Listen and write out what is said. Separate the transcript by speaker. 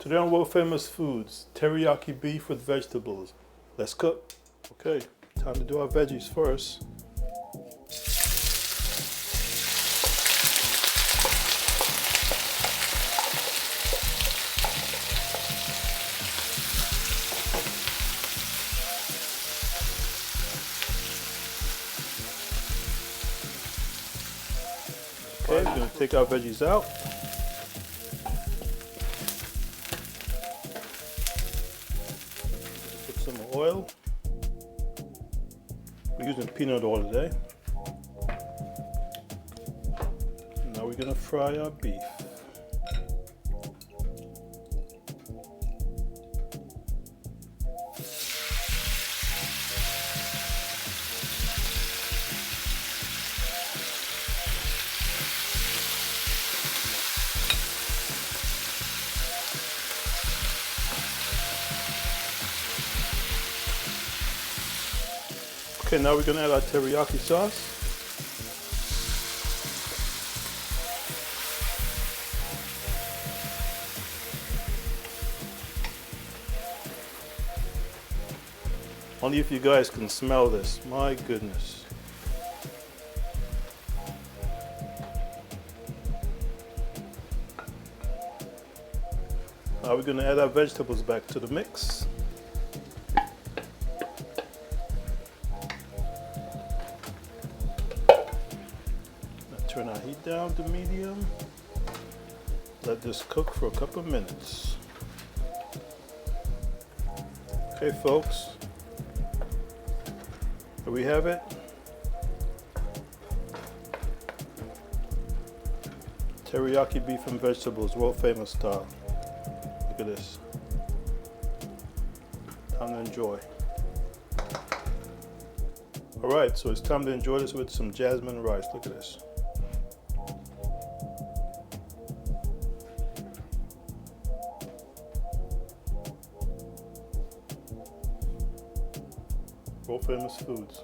Speaker 1: Today on World Famous Foods, teriyaki beef with vegetables. Let's cook. Okay, time to do our veggies first. Okay, we're going to take our veggies out. Put some oil. We're using peanut oil today. Now we're going to fry our beef. Okay, now we're going to add our teriyaki sauce. Only if you guys can smell this, my goodness. Now we're going to add our vegetables back to the mix. Turn our heat down to medium. Let this cook for a couple of minutes. Okay, folks. Here we have it. Teriyaki beef and vegetables, world famous style. Look at this. Time to enjoy. Alright, so it's time to enjoy this with some jasmine rice. Look at this. World famous foods.